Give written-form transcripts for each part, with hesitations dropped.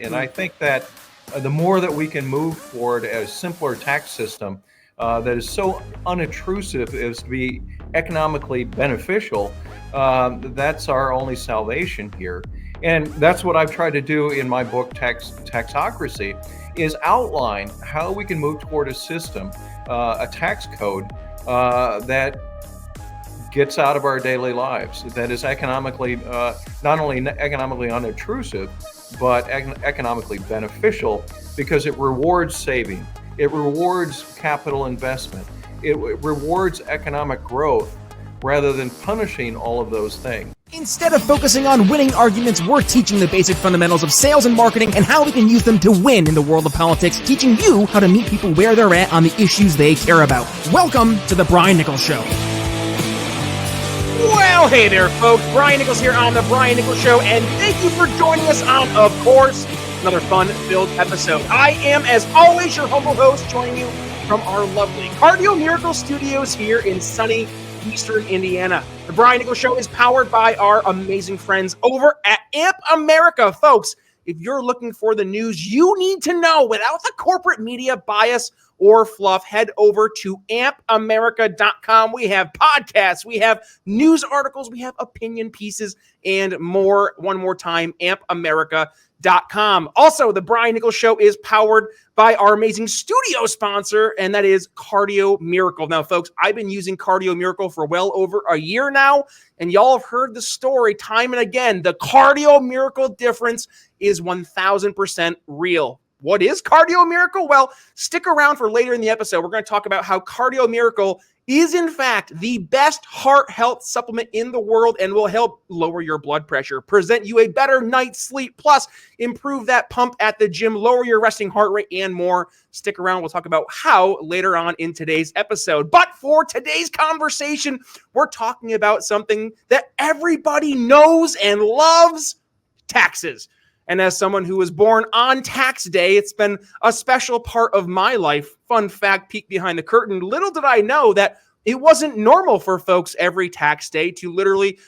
And I think that the more that we can move toward a simpler tax system that is so unobtrusive as to be economically beneficial, that's our only salvation here. And that's what I've tried to do in my book, Taxocracy, is outline how we can move toward a system, a tax code that gets out of our daily lives, that is economically, not only economically unobtrusive, but economically beneficial, because it rewards saving, it rewards capital investment, it rewards economic growth, rather than punishing all of those things. Instead of focusing on winning arguments, we're teaching the basic fundamentals of sales and marketing and how we can use them to win in the world of politics, teaching you how to meet people where they're at on the issues they care about. Welcome to The Brian Nichols Show. Well, hey there, folks. Brian Nichols here on The Brian Nichols Show, and thank you for joining us on, of course, another fun-filled episode. I am, as always, your humble host, joining you from our lovely Cardio Miracle Studios here in sunny Eastern Indiana. The Brian Nichols Show is powered by our amazing friends over at Amp America. Folks, if you're looking for the news you need to know without the corporate media bias or fluff, head over to ampamerica.com. We have podcasts, we have news articles, we have opinion pieces, and more. One more time, ampamerica.com. Also, the Brian Nichols Show is powered by our amazing studio sponsor, and that is Cardio Miracle. Now, folks, I've been using Cardio Miracle for well over a year now, and y'all have heard the story time and again. The Cardio Miracle difference is 1,000% real. What is Cardio Miracle? Well, stick around for later in the episode. We're going to talk about how Cardio Miracle is, in fact, the best heart health supplement in the world and will help lower your blood pressure, present you a better night's sleep, plus improve that pump at the gym, lower your resting heart rate, and more. Stick around. We'll talk about how later on in today's episode. But for today's conversation, we're talking about something that everybody knows and loves: taxes. And as someone who was born on tax day, it's been a special part of my life. Fun fact, peek behind the curtain. Little did I know that it wasn't normal for folks every tax day to literally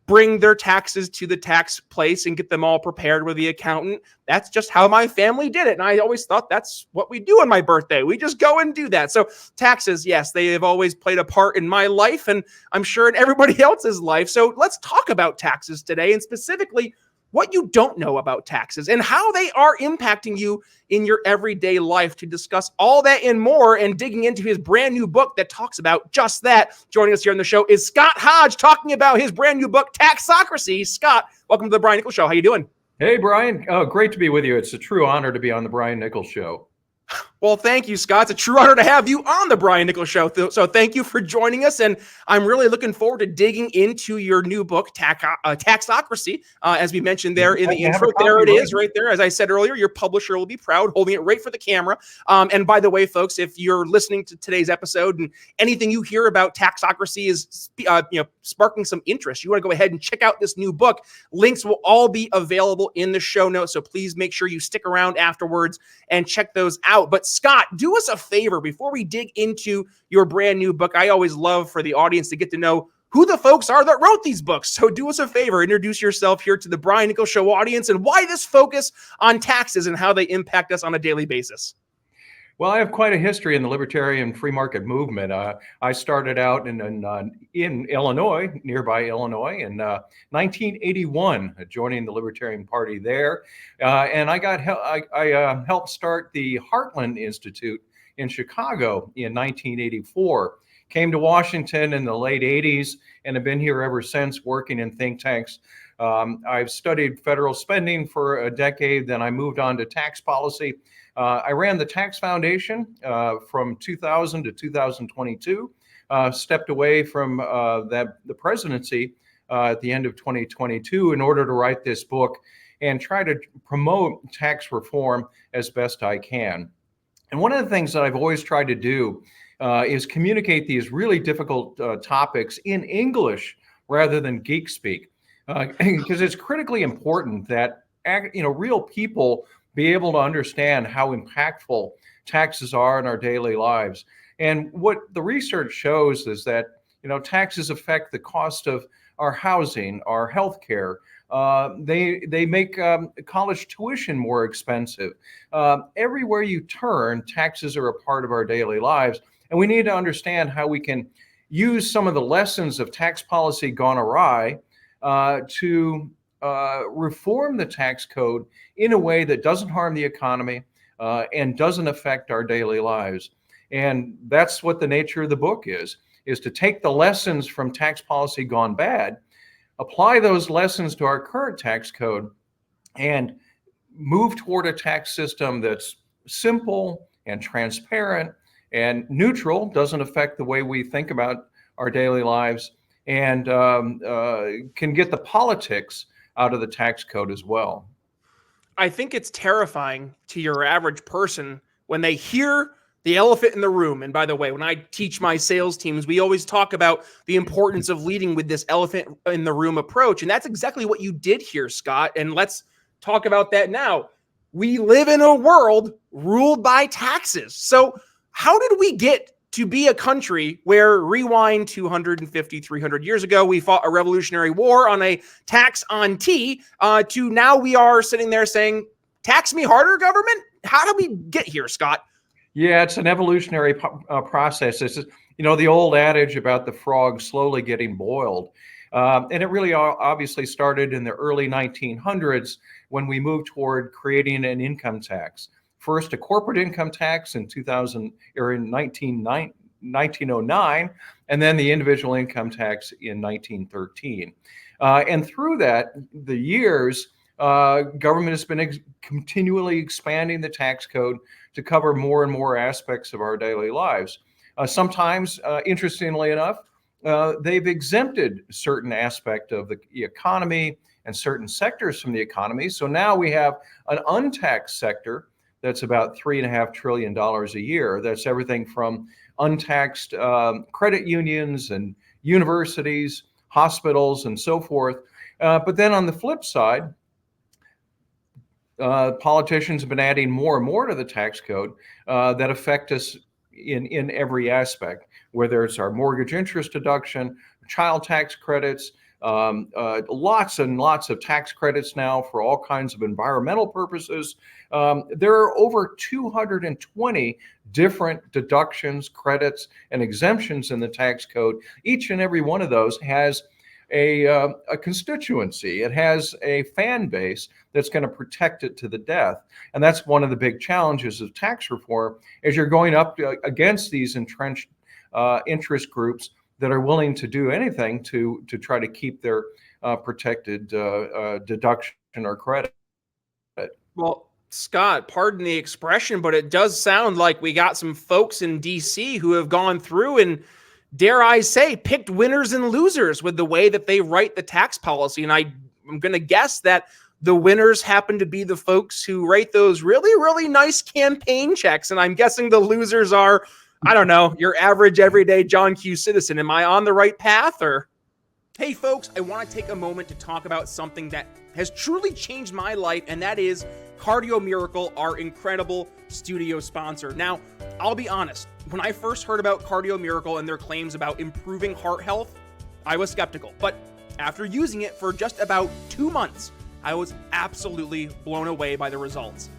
bring their taxes to the tax place and get them all prepared with the accountant. That's just how my family did it. And I always thought that's what we do on my birthday. We just go and do that. So taxes, yes, they have always played a part in my life, and I'm sure in everybody else's life. So let's talk about taxes today, and specifically what you don't know about taxes and how they are impacting you in your everyday life. To discuss all that and more, and digging into his brand new book that talks about just that, joining us here on the show is Scott Hodge, talking about his brand new book, Taxocracy. Scott, welcome to the Brian Nichols Show. How you doing? Hey, Brian. Oh, great to be with you. It's a true honor to be on the Brian Nichols Show. Well, thank you, Scott. It's a true honor to have you on the Brian Nichols Show. So thank you for joining us, and I'm really looking forward to digging into your new book, Taxocracy. As we mentioned there in the intro, there it is right there. As I said earlier, your publisher will be proud, holding it right for the camera. And by the way, folks, if you're listening to today's episode and anything you hear about Taxocracy is sparking some interest, you want to go ahead and check out this new book. Links will all be available in the show notes, so please make sure you stick around afterwards and check those out. But Scott, do us a favor before we dig into your brand new book. I always love for the audience to get to know who the folks are that wrote these books. So do us a favor, introduce yourself here to the Brian Nichols Show audience, and why this focus on taxes and how they impact us on a daily basis. Well, I have quite a history in the libertarian free market movement. I started out in Illinois, nearby Illinois, in 1981, joining the Libertarian Party there, and I helped start the Heartland Institute in Chicago in 1984. Came to Washington in the late 80s and have been here ever since, working in think tanks. I've studied federal spending for a decade. Then I moved on to tax policy. I ran the Tax Foundation from 2000 to 2022, stepped away from the presidency at the end of 2022 in order to write this book and try to promote tax reform as best I can. And one of the things that I've always tried to do is communicate these really difficult topics in English rather than geek speak, because it's critically important that real people be able to understand how impactful taxes are in our daily lives. And what the research shows is that, taxes affect the cost of our housing, our healthcare, They make college tuition more expensive. Everywhere you turn, taxes are a part of our daily lives, and we need to understand how we can use some of the lessons of tax policy gone awry to reform the tax code in a way that doesn't harm the economy and doesn't affect our daily lives. And that's what the nature of the book is to take the lessons from tax policy gone bad, apply those lessons to our current tax code, and move toward a tax system that's simple and transparent and neutral, doesn't affect the way we think about our daily lives, and can get the politics out of the tax code as well. I think it's terrifying to your average person when they hear the elephant in the room. And by the way, when I teach my sales teams, we always talk about the importance of leading with this elephant in the room approach. And that's exactly what you did here, Scott. And let's talk about that now. We live in a world ruled by taxes. So how did we get to be a country where, rewind 250, 300 years ago, we fought a revolutionary war on a tax on tea, to now we are sitting there saying, tax me harder, government? How did we get here, Scott? Yeah, it's an evolutionary process. This is, the old adage about the frog slowly getting boiled. And it really obviously started in the early 1900s when we moved toward creating an income tax. First, a corporate income tax in 1909, and then the individual income tax in 1913. And through the years, government has been continually expanding the tax code to cover more and more aspects of our daily lives. Sometimes, interestingly enough, they've exempted certain aspect of the economy and certain sectors from the economy. So now we have an untaxed sector that's about $3.5 trillion a year. That's everything from untaxed credit unions and universities, hospitals, and so forth. But then on the flip side, politicians have been adding more and more to the tax code that affect us in every aspect, whether it's our mortgage interest deduction, child tax credits, lots and lots of tax credits now for all kinds of environmental purposes. There are over 220 different deductions, credits, and exemptions in the tax code. Each and every one of those has a constituency. It has a fan base that's going to protect it to the death. And that's one of the big challenges of tax reform, is you're going up against these entrenched interest groups that are willing to do anything to try to keep their protected deduction or credit. Well, Scott, pardon the expression, but it does sound like we got some folks in DC who have gone through and, dare I say, picked winners and losers with the way that they write the tax policy. And I'm going to guess that the winners happen to be the folks who write those really, really nice campaign checks. And I'm guessing the losers are, I don't know, your average, everyday John Q. citizen. Am I on the right path? Or, hey, folks, I want to take a moment to talk about something that has truly changed my life, and that is Cardio Miracle, our incredible studio sponsor. Now, I'll be honest, when I first heard about Cardio Miracle and their claims about improving heart health, I was skeptical. But after using it for just about 2 months, I was absolutely blown away by the results.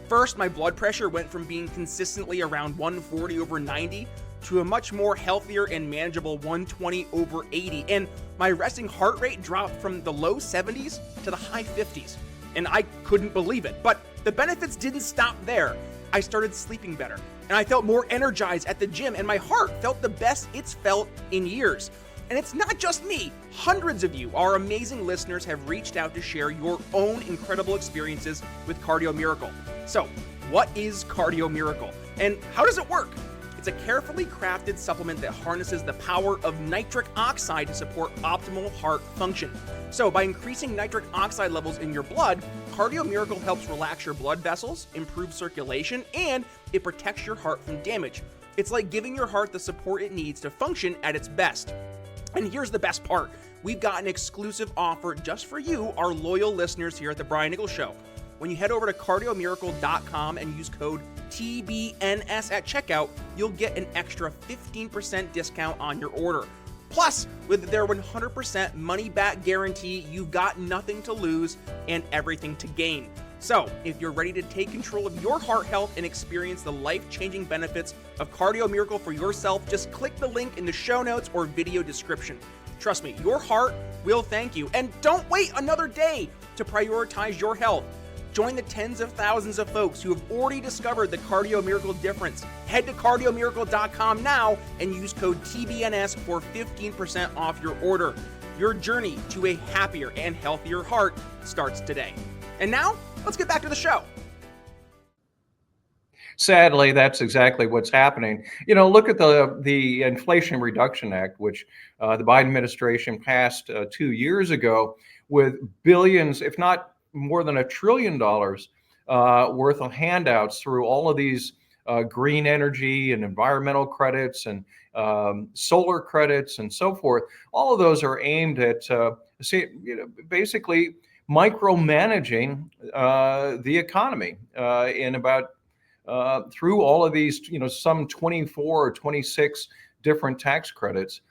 First, my blood pressure went from being consistently around 140/90 to a much more healthier and manageable 120/80. And my resting heart rate dropped from the low 70s to the high 50s. And I couldn't believe it. But the benefits didn't stop there. I started sleeping better, and I felt more energized at the gym, and my heart felt the best it's felt in years. And it's not just me. Hundreds of you, our amazing listeners, have reached out to share your own incredible experiences with Cardio Miracle. So, what is Cardio Miracle, and how does it work? It's a carefully crafted supplement that harnesses the power of nitric oxide to support optimal heart function. So, by increasing nitric oxide levels in your blood, Cardio Miracle helps relax your blood vessels, improve circulation, and it protects your heart from damage. It's like giving your heart the support it needs to function at its best. And here's the best part. We've got an exclusive offer just for you, our loyal listeners here at the Brian Nichols Show. When you head over to cardiomiracle.com and use code TBNS at checkout, you'll get an extra 15% discount on your order. Plus, with their 100% money-back guarantee, you've got nothing to lose and everything to gain. So, if you're ready to take control of your heart health and experience the life-changing benefits of Cardio Miracle for yourself, just click the link in the show notes or video description. Trust me, your heart will thank you. And don't wait another day to prioritize your health. Join the tens of thousands of folks who have already discovered the Cardio Miracle difference. Head to cardiomiracle.com now and use code TBNS for 15% off your order. Your journey to a happier and healthier heart starts today. And now, let's get back to the show. Sadly, that's exactly what's happening. Look at the Inflation Reduction Act, which the Biden administration passed 2 years ago, with billions, if not more than $1 trillion worth of handouts through all of these green energy and environmental credits and solar credits and so forth. All of those are aimed at basically micromanaging the economy in about through all of these, some 24 or 26 different tax credits.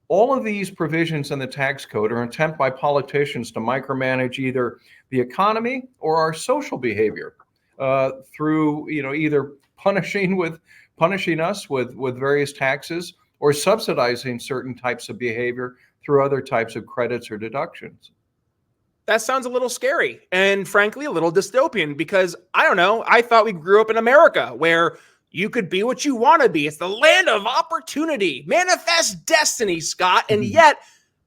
All of these provisions in the tax code are an attempt by politicians to micromanage either the economy or our social behavior through, either punishing us with various taxes or subsidizing certain types of behavior through other types of credits or deductions. That sounds a little scary and frankly a little dystopian because I don't know, I thought we grew up in America where you could be what you want to be. It's the land of opportunity. Manifest destiny, Scott. And yet,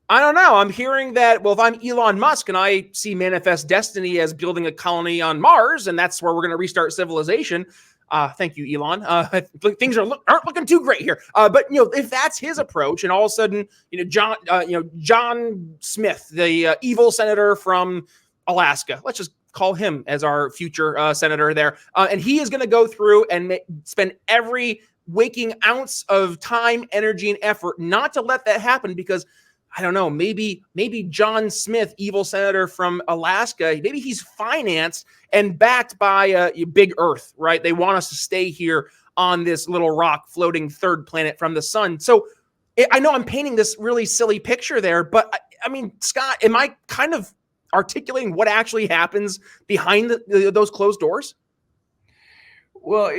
I don't know. I'm hearing that, well, if I'm Elon Musk and I see manifest destiny as building a colony on Mars, and that's where we're going to restart civilization. Thank you, Elon. Things aren't looking too great here. But if that's his approach, and all of a sudden, John Smith, the evil senator from Alaska, let's just call him as our future senator there. And he is going to go through and spend every waking ounce of time, energy, and effort not to let that happen because, I don't know, maybe John Smith, evil senator from Alaska, maybe he's financed and backed by Big Earth, right? They want us to stay here on this little rock floating third planet from the sun. So I know I'm painting this really silly picture there, but I mean, Scott, am I kind of articulating what actually happens behind those closed doors? Well,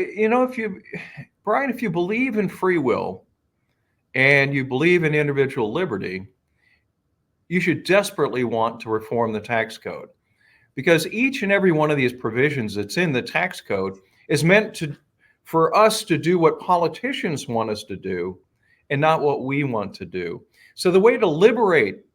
Brian, if you believe in free will and you believe in individual liberty, you should desperately want to reform the tax code because each and every one of these provisions that's in the tax code is meant for us to do what politicians want us to do and not what we want to do. So the way to liberate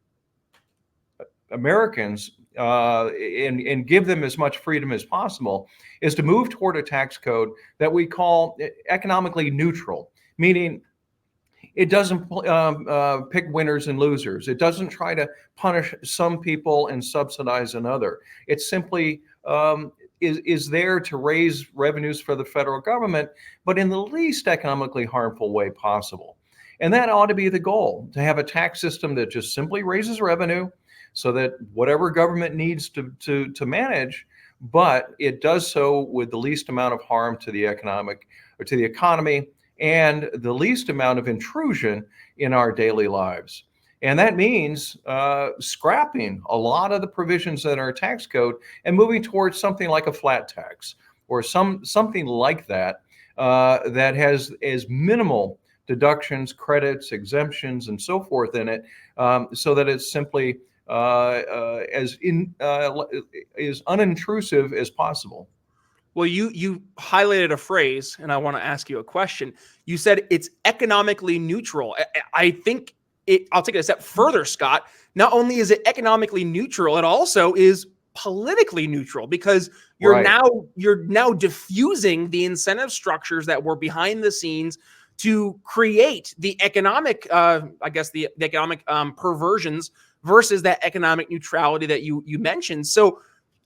Americans and give them as much freedom as possible is to move toward a tax code that we call economically neutral, meaning it doesn't pick winners and losers. It doesn't try to punish some people and subsidize another. It simply is there to raise revenues for the federal government, but in the least economically harmful way possible. And that ought to be the goal, to have a tax system that just simply raises revenue so that whatever government needs to manage, but it does so with the least amount of harm to the economy and the least amount of intrusion in our daily lives. And that means scrapping a lot of the provisions in our tax code and moving towards something like a flat tax or something like that that has as minimal deductions, credits, exemptions, and so forth in it, so that it's simply as unintrusive as possible. Well, you highlighted a phrase, and I want to ask you a question. You said it's economically neutral. I think I'll take it a step further, Scott. Not only is it economically neutral, it also is politically neutral because you're now diffusing the incentive structures that were behind the scenes to create the economic, the economic perversions versus that economic neutrality that you mentioned. So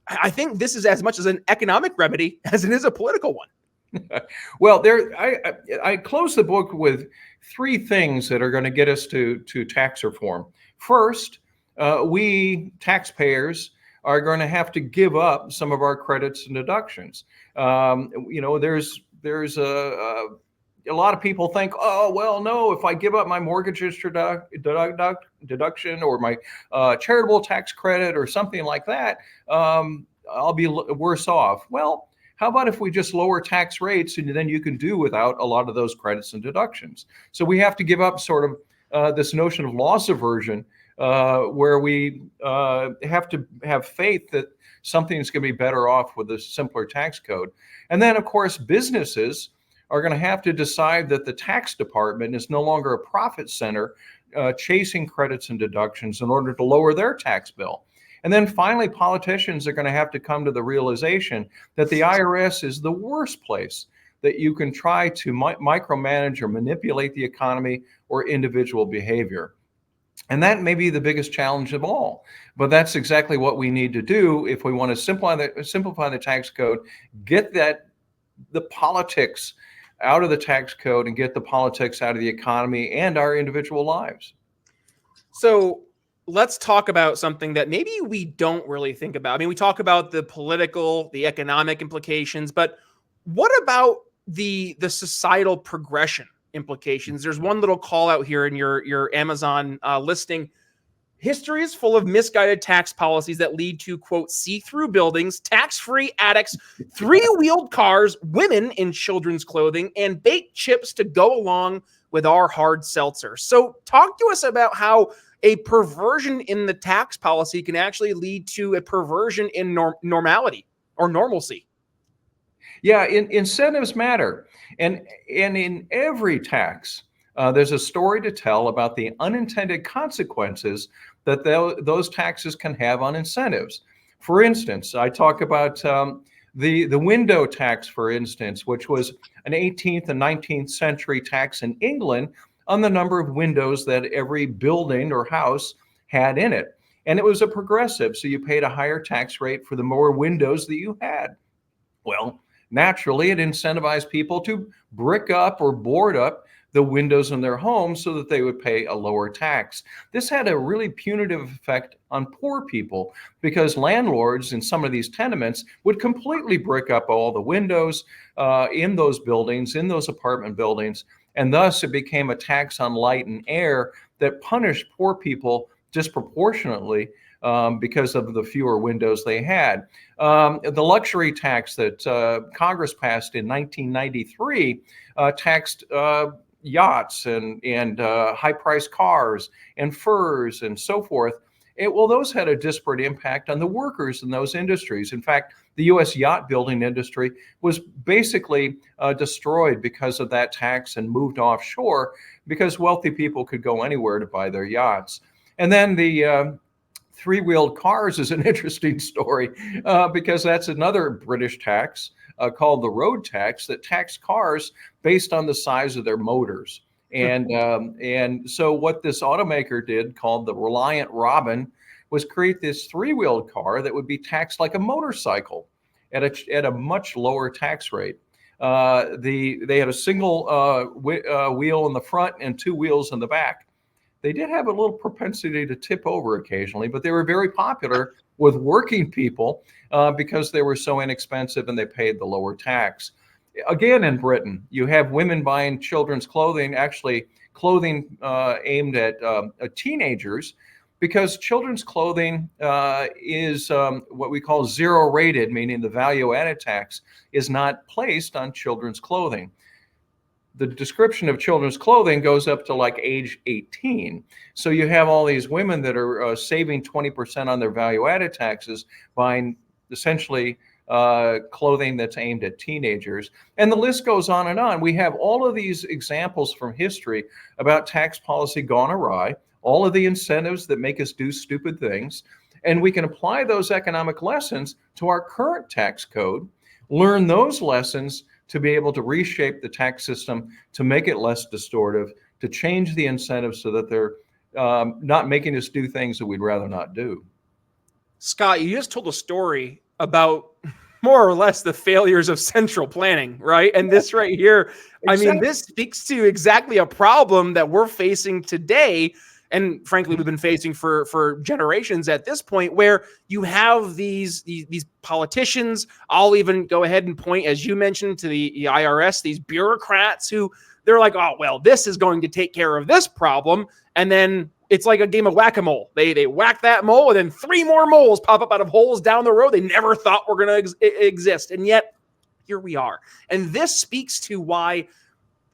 I think this is as much as an economic remedy as it is a political one. Well, I close the book with three things that are going to get us to tax reform. First, we taxpayers are going to have to give up some of our credits and deductions. There's a lot of people think, oh, well, no, if I give up my mortgage deduction or my charitable tax credit or something like that, I'll be worse off. Well, how about if we just lower tax rates and then you can do without a lot of those credits and deductions? So we have to give up sort of this notion of loss aversion, where we have to have faith that something's going to be better off with a simpler tax code. And then, of course, businesses are going to have to decide that the tax department is no longer a profit center chasing credits and deductions in order to lower their tax bill. And then finally, politicians are going to have to come to the realization that the IRS is the worst place that you can try to micromanage or manipulate the economy or individual behavior. And that may be the biggest challenge of all. But that's exactly what we need to do if we want to simplify the tax code, get the politics out of the tax code and get the politics out of the economy and our individual lives. So let's talk about something that maybe we don't really think about. I mean, we talk about the political, the economic implications, but what about the societal progression implications? There's one little call out here in your Amazon listing. History is full of misguided tax policies that lead to, quote, see-through buildings, tax-free attics, three-wheeled cars, women in children's clothing, and baked chips to go along with our hard seltzer. So talk to us about how a perversion in the tax policy can actually lead to a perversion in normality or normalcy. Yeah, incentives matter. And in every tax, there's a story to tell about the unintended consequences that those taxes can have on incentives. For instance, I talk about the window tax, for instance, which was an 18th and 19th century tax in England on the number of windows that every building or house had in it. And it was a progressive, so you paid a higher tax rate for the more windows that you had. Well, naturally, it incentivized people to brick up or board up the windows in their homes so that they would pay a lower tax. This had a really punitive effect on poor people because landlords in some of these tenements would completely brick up all the windows in those buildings, in those apartment buildings, and thus it became a tax on light and air that punished poor people disproportionately because of the fewer windows they had. The luxury tax that Congress passed in 1993 taxed yachts and high-priced cars and furs and so forth. Those had a disparate impact on the workers in those industries. In fact, the U.S. yacht building industry was basically destroyed because of that tax and moved offshore because wealthy people could go anywhere to buy their yachts. And then the three-wheeled cars is an interesting story because that's another British tax called the road tax that taxed cars based on the size of their motors. And so what this automaker did, called the Reliant Robin, was create this three-wheeled car that would be taxed like a motorcycle at a much lower tax rate. They had a single wheel in the front and two wheels in the back. They did have a little propensity to tip over occasionally, but they were very popular with working people because they were so inexpensive and they paid the lower tax. Again, in Britain, you have women buying children's clothing, actually clothing aimed at teenagers, because children's clothing is what we call zero rated, meaning the value added tax is not placed on children's clothing. The description of children's clothing goes up to like age 18. So you have all these women that are saving 20% on their value added taxes, buying essentially clothing that's aimed at teenagers. And the list goes on and on. We have all of these examples from history about tax policy gone awry, all of the incentives that make us do stupid things. And we can apply those economic lessons to our current tax code, learn those lessons to be able to reshape the tax system, to make it less distortive, to change the incentives so that they're not making us do things that we'd rather not do. Scott, you just told a story about more or less the failures of central planning, right? And this right here, exactly. I mean, this speaks to exactly a problem that we're facing today. and frankly, we've been facing for generations at this point, where you have these politicians. I'll even go ahead and point, as you mentioned, to the IRS, these bureaucrats who they're like, oh, well, this is going to take care of this problem. And then it's like a game of whack-a-mole. They whack that mole, and then 3 more moles pop up out of holes down the road they never thought were going to exist. And yet here we are. And this speaks to why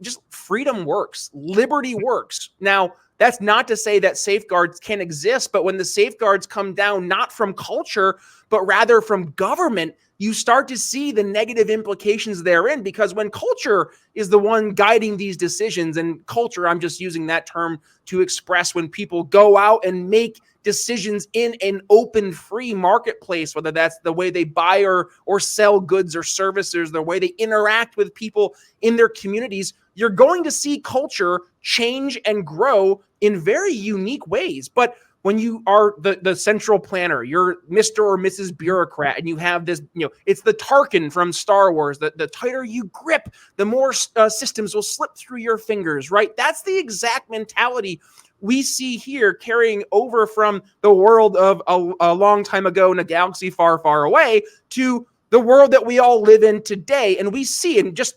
just freedom works. Liberty works. Now, that's not to say that safeguards can't exist, but when the safeguards come down, not from culture, but rather from government, you start to see the negative implications therein, because when culture is the one guiding these decisions, and culture, I'm just using that term to express when people go out and make decisions in an open, free marketplace, whether that's the way they buy or sell goods or services, the way they interact with people in their communities, you're going to see culture change and grow in very unique ways. But when you are the central planner, you're Mr. or Mrs. Bureaucrat, and you have this, it's the Tarkin from Star Wars. The tighter you grip, the more systems will slip through your fingers, right? That's the exact mentality we see here carrying over from the world of a long time ago in a galaxy far, far away to the world that we all live in today. And we see, and just,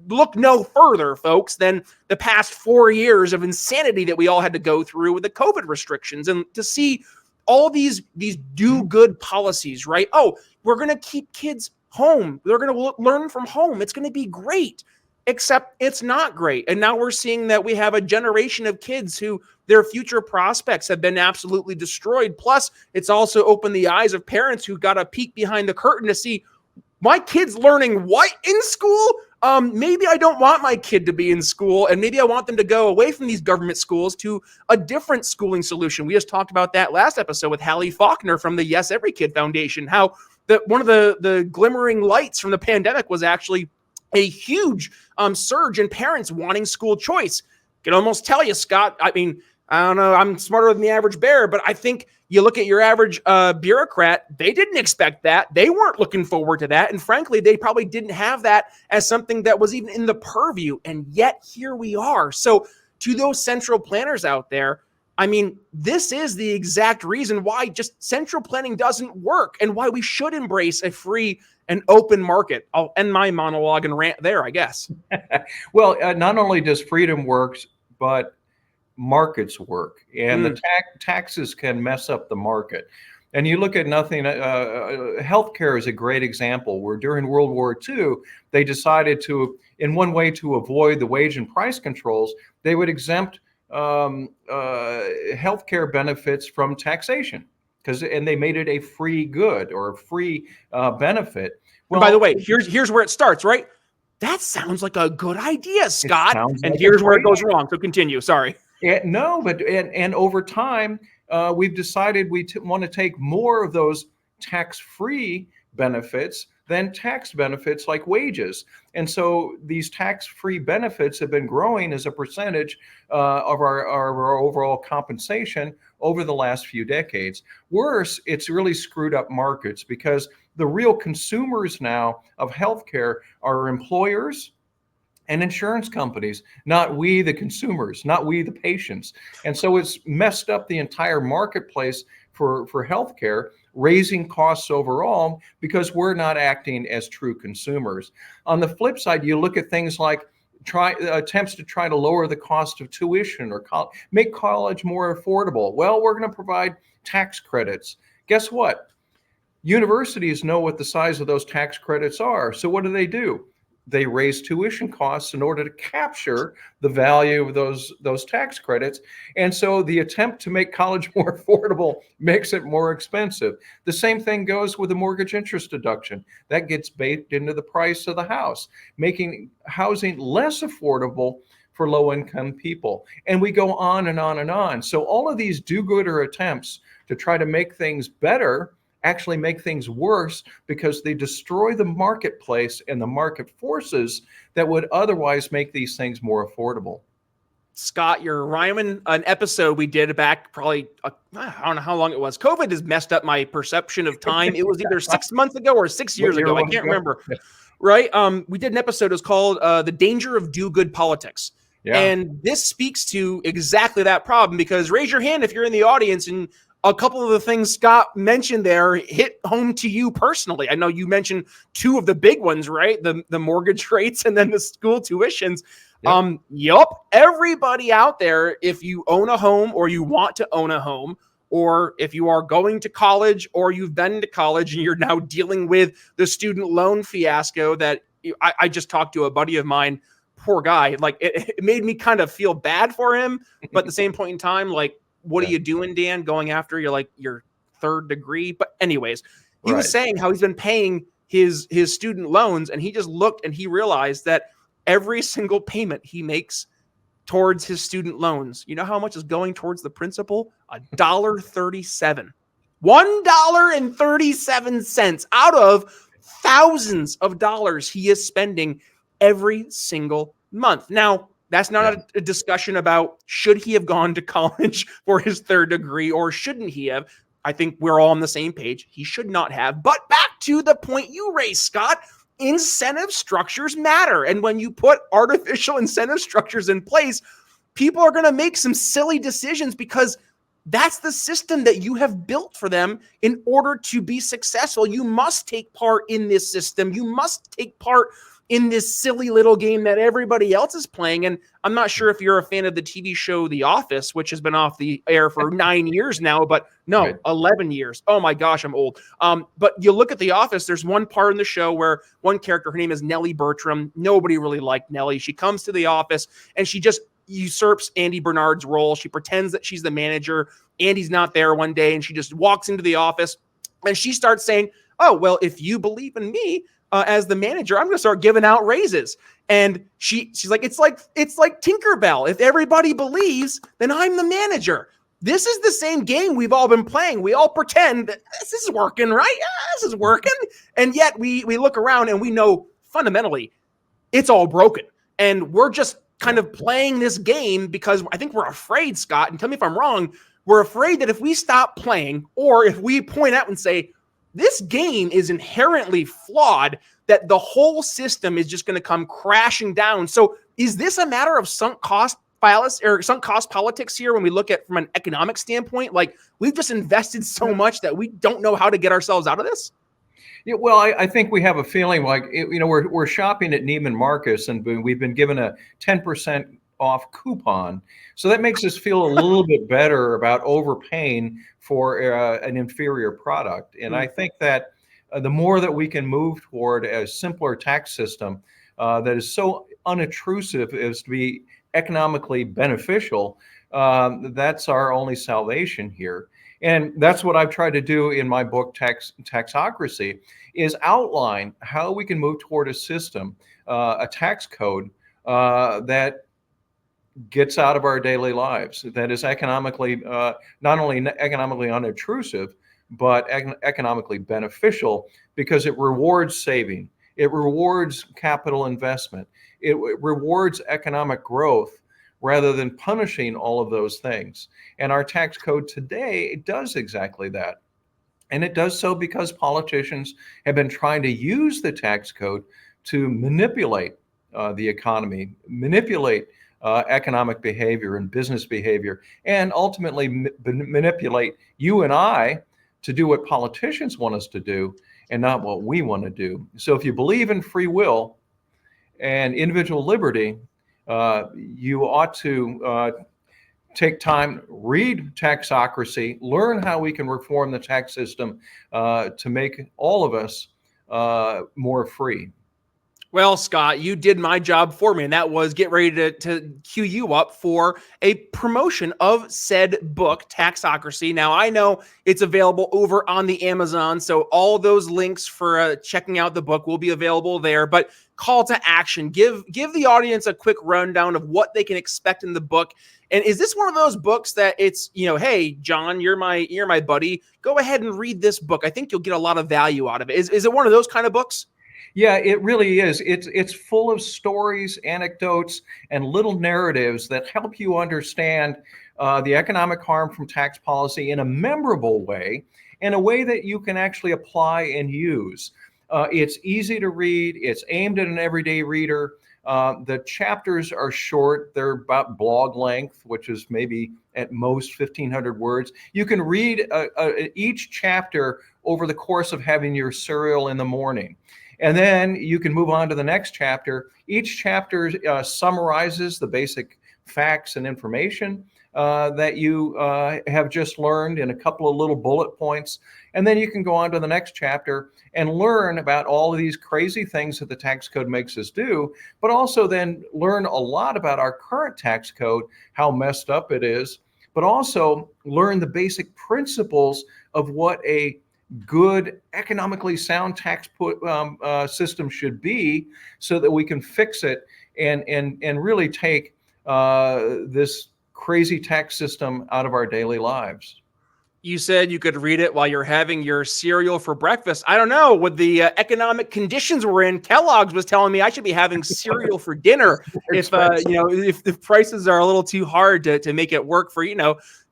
look no further, folks, than the past 4 years of insanity that we all had to go through with the COVID restrictions, and to see all these do-good policies, right? Oh, we're going to keep kids home. They're going to learn from home. It's going to be great, except it's not great. And now we're seeing that we have a generation of kids who their future prospects have been absolutely destroyed. Plus, it's also opened the eyes of parents who got a peek behind the curtain to see, my kid's learning what in school? Maybe I don't want my kid to be in school, and maybe I want them to go away from these government schools to a different schooling solution. We just talked about that last episode with Hallie Faulkner from the Yes Every Kid Foundation, how one of the glimmering lights from the pandemic was actually a huge surge in parents wanting school choice. I can almost tell you, Scott, I don't know, I'm smarter than the average bear, but I think you look at your average bureaucrat, they didn't expect that. They weren't looking forward to that. And frankly, they probably didn't have that as something that was even in the purview. And yet here we are. So to those central planners out there, this is the exact reason why just central planning doesn't work, and why we should embrace a free and open market. I'll end my monologue and rant there, I guess. Well, not only does freedom work, but markets work, and the taxes can mess up the market. And you look at healthcare is a great example, where during World War II, they decided to, in one way to avoid the wage and price controls, they would exempt healthcare benefits from taxation, and they made it a free good or a free benefit. Well, and by the way, here's where it starts, right? That sounds like a good idea, Scott. And here's where it goes wrong. So continue. Sorry. And over time, we've decided we want to take more of those tax-free benefits than tax benefits like wages. And so these tax-free benefits have been growing as a percentage of our overall compensation over the last few decades. Worse, it's really screwed up markets, because the real consumers now of healthcare are employers and insurance companies, not we, the consumers, not we, the patients. And so it's messed up the entire marketplace for healthcare, raising costs overall, because we're not acting as true consumers. On the flip side, you look at things like attempts to try to lower the cost of tuition or make college more affordable. Well, we're going to provide tax credits. Guess what? Universities know what the size of those tax credits are. So what do? They raise tuition costs in order to capture the value of those tax credits. And so the attempt to make college more affordable makes it more expensive. The same thing goes with the mortgage interest deduction. That gets baked into the price of the house, making housing less affordable for low-income people. And we go on and on and on. So all of these do-gooder attempts to try to make things better actually make things worse, because they destroy the marketplace and the market forces that would otherwise make these things more affordable. Scott, you're rhyming an episode we did back probably, I don't know how long it was. COVID has messed up my perception of time. It was either 6 months ago or 6 years ago. I can't remember. Right? We did an episode. It was called The Danger of Do-Good Politics. Yeah. And this speaks to exactly that problem, because raise your hand if you're in the audience and a couple of the things Scott mentioned there hit home to you personally. I know you mentioned two of the big ones, right? The mortgage rates and then the school tuitions. Yep. Yup. Everybody out there, if you own a home or you want to own a home, or if you are going to college or you've been to college and you're now dealing with the student loan fiasco that I just talked to a buddy of mine, poor guy. Like it made me kind of feel bad for him, but at the same point in time, like, what Yeah. are you doing, Dan, going after your third degree? But anyways, he was Right. saying how he's been paying his student loans, and he just looked and he realized that every single payment he makes towards his student loans, you know how much is going towards the principal? $1.37. $1.37 out of thousands of dollars he is spending every single month. Now, that's not a discussion about should he have gone to college for his third degree or shouldn't he have. I think we're all on the same page. He should not have. But back to the point you raised, Scott, incentive structures matter. And when you put artificial incentive structures in place, people are going to make some silly decisions because that's the system that you have built for them in order to be successful. You must take part in this system. You must take part in this silly little game that everybody else is playing. And I'm not sure if you're a fan of the TV show The Office, which has been off the air for 9 years now, but no, Right. 11 years. Oh my gosh, I'm old. But you look at The Office, there's one part in the show where one character, her name is Nellie Bertram. Nobody really liked Nellie. She comes to the office and she just usurps Andy Bernard's role. She pretends that she's the manager. Andy's not there one day, and she just walks into the office and she starts saying, oh, well, if you believe in me, as the manager, I'm going to start giving out raises. And she's like, it's like Tinkerbell. If everybody believes, then I'm the manager. This is the same game we've all been playing. We all pretend that this is working, right? Yeah, this is working. And yet we look around and we know fundamentally it's all broken. And we're just kind of playing this game because I think we're afraid, Scott, and tell me if I'm wrong, we're afraid that if we stop playing or if we point out and say, this game is inherently flawed, that the whole system is just going to come crashing down. So is this a matter of sunk cost fallacy or sunk cost politics here when we look at from an economic standpoint? Like we've just invested so much that we don't know how to get ourselves out of this? Yeah, well, I think we have a feeling like, we're shopping at Neiman Marcus and we've been given a 10% off coupon. So that makes us feel a little bit better about overpaying for an inferior product. And I think that the more that we can move toward a simpler tax system that is so unobtrusive as to be economically beneficial, that's our only salvation here. And that's what I've tried to do in my book, Taxocracy, is outline how we can move toward a system, a tax code that gets out of our daily lives, that is economically, not only economically unobtrusive, but economically beneficial because it rewards saving, it rewards capital investment, it rewards economic growth rather than punishing all of those things. And our tax code today does exactly that. And it does so because politicians have been trying to use the tax code to manipulate the economy, manipulate economic behavior and business behavior, and ultimately manipulate you and I to do what politicians want us to do and not what we want to do. So if you believe in free will and individual liberty, you ought to take time, read Taxocracy, learn how we can reform the tax system to make all of us more free. Well, Scott, you did my job for me, and that was get ready to queue you up for a promotion of said book, Taxocracy. Now, I know it's available over on the Amazon, so all those links for checking out the book will be available there. But call to action, give the audience a quick rundown of what they can expect in the book. And is this one of those books that it's, hey, John, you're my buddy, go ahead and read this book. I think you'll get a lot of value out of it. Is it one of those kind of books? Yeah, it really is. It's full of stories, anecdotes, and little narratives that help you understand the economic harm from tax policy in a memorable way, in a way that you can actually apply and use. It's easy to read. It's aimed at an everyday reader. The chapters are short. They're about blog length, which is maybe at most 1,500 words. You can read each chapter over the course of having your cereal in the morning. And then you can move on to the next chapter. Each chapter summarizes the basic facts and information that you have just learned in a couple of little bullet points. And then you can go on to the next chapter and learn about all of these crazy things that the tax code makes us do, but also then learn a lot about our current tax code, how messed up it is, but also learn the basic principles of what a good, economically sound tax system should be, so that we can fix it and really take this crazy tax system out of our daily lives. You said you could read it while you're having your cereal for breakfast. I don't know. With the economic conditions we're in, Kellogg's was telling me I should be having cereal for dinner if the prices are a little too hard to make it work for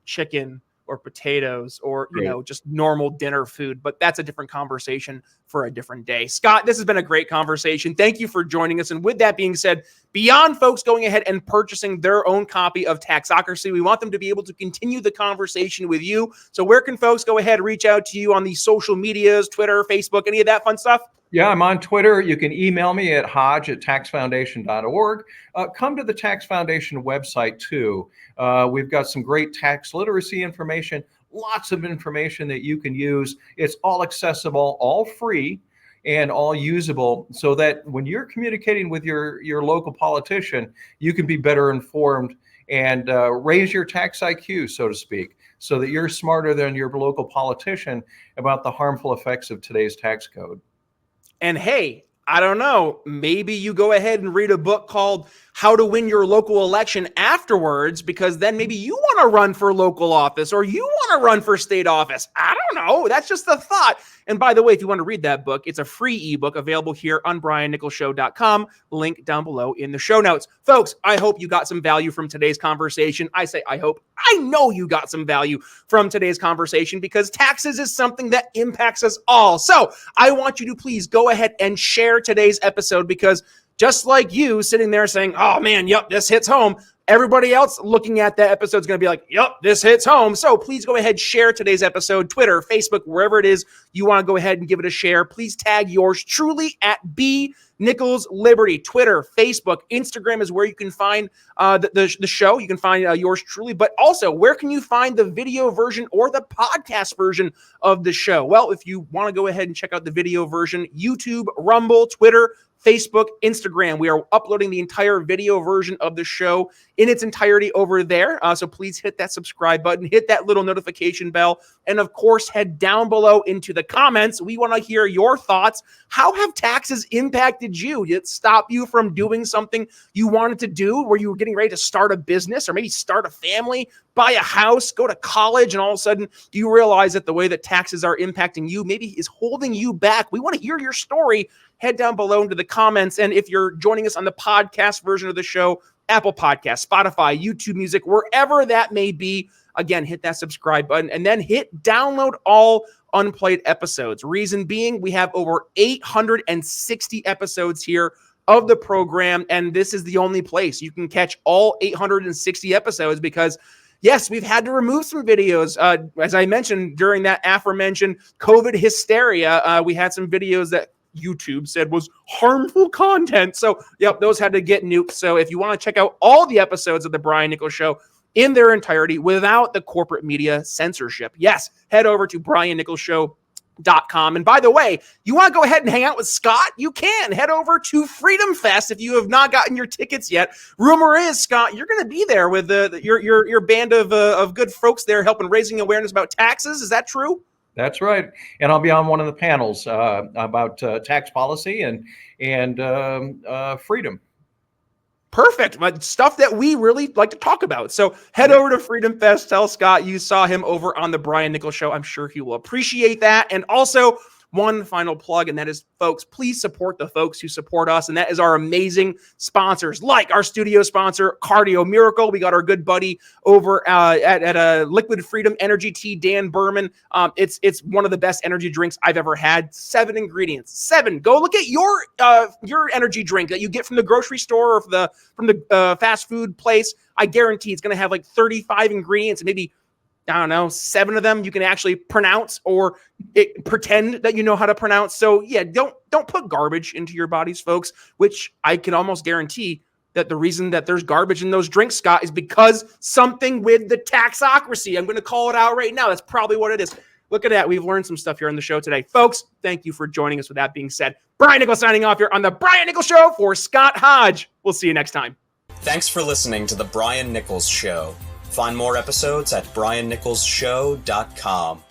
chicken or potatoes or just normal dinner food. But that's a different conversation for a different day. Scott, this has been a great conversation. Thank you for joining us. And with that being said, beyond folks going ahead and purchasing their own copy of Taxocracy, we want them to be able to continue the conversation with you. So where can folks go ahead and reach out to you on the social medias, Twitter, Facebook, any of that fun stuff? Yeah, I'm on Twitter. You can email me at hodge@taxfoundation.org. Come to the Tax Foundation website too. We've got some great tax literacy information, lots of information that you can use. It's all accessible, all free, and all usable, so that when you're communicating with your local politician, you can be better informed and raise your tax IQ, so to speak, so that you're smarter than your local politician about the harmful effects of today's tax code. And hey, I don't know, maybe you go ahead and read a book called How to Win Your Local Election afterwards, because then maybe you want to run for local office or you want to run for state office. I don't know. That's just a thought. And by the way, if you want to read that book, it's a free ebook available here on briannicholsshow.com. Link down below in the show notes. Folks, I hope you got some value from today's conversation. I say I hope. I know you got some value from today's conversation, because taxes is something that impacts us all. So I want you to please go ahead and share today's episode, because just like you sitting there saying, oh man, yep, this hits home, everybody else looking at that episode is going to be like, yep, this hits home. So please go ahead, share today's episode, Twitter, Facebook, wherever it is you want to go ahead and give it a share. Please tag yours truly at B Nichols Liberty. Twitter, Facebook, Instagram is where you can find the show. You can find yours truly, but also where can you find the video version or the podcast version of the show? Well, if you want to go ahead and check out the video version, YouTube, Rumble, Twitter, Facebook, Instagram. We are uploading the entire video version of the show in its entirety over there. So please hit that subscribe button, hit that little notification bell, and of course, head down below into the comments. We want to hear your thoughts. How have taxes impacted you? Did it stop you from doing something you wanted to do, where you were getting ready to start a business or maybe start a family, buy a house, go to college, and all of a sudden you realize that the way that taxes are impacting you maybe is holding you back? We want to hear your story. Head down below into the comments. And if you're joining us on the podcast version of the show, Apple Podcasts, Spotify, YouTube Music, wherever that may be, again, hit that subscribe button and then hit download all unplayed episodes. Reason being, we have over 860 episodes here of the program, and this is the only place you can catch all 860 episodes, because yes, we've had to remove some videos. As I mentioned, during that aforementioned COVID hysteria, we had some videos that YouTube said was harmful content. So, yep, those had to get nuked. So if you want to check out all the episodes of The Brian Nichols Show in their entirety without the corporate media censorship, yes, head over to briannicholsshow.com. And by the way, you want to go ahead and hang out with Scott? You can head over to Freedom Fest if you have not gotten your tickets yet. Rumor is, Scott, you're going to be there with your band of good folks there helping raising awareness about taxes. Is that true? That's right. And I'll be on one of the panels about tax policy and freedom. Perfect. But stuff that we really like to talk about. So head over to Freedom Fest. Tell Scott you saw him over on the Brian Nichols Show. I'm sure he will appreciate that. And also, one final plug, and that is, folks, please support the folks who support us, and that is our amazing sponsors, like our studio sponsor, Cardio Miracle. We got our good buddy over at Liquid Freedom Energy Tea, Dan Berman. It's one of the best energy drinks I've ever had. 7 ingredients. 7. Go look at your energy drink that you get from the grocery store or from the fast food place. I guarantee it's going to have like 35 ingredients, and maybe, I don't know, 7 of them you can actually pronounce or pretend that you know how to pronounce. So yeah, don't put garbage into your bodies, folks, which I can almost guarantee that the reason that there's garbage in those drinks, Scott, is because something with the taxocracy. I'm going to call it out right now. That's probably what it is. Look at that. We've learned some stuff here on the show today. Folks, thank you for joining us. With that being said, Brian Nichols signing off here on the Brian Nichols Show for Scott Hodge. We'll see you next time. Thanks for listening to the Brian Nichols Show. Find more episodes at briannicholsshow.com.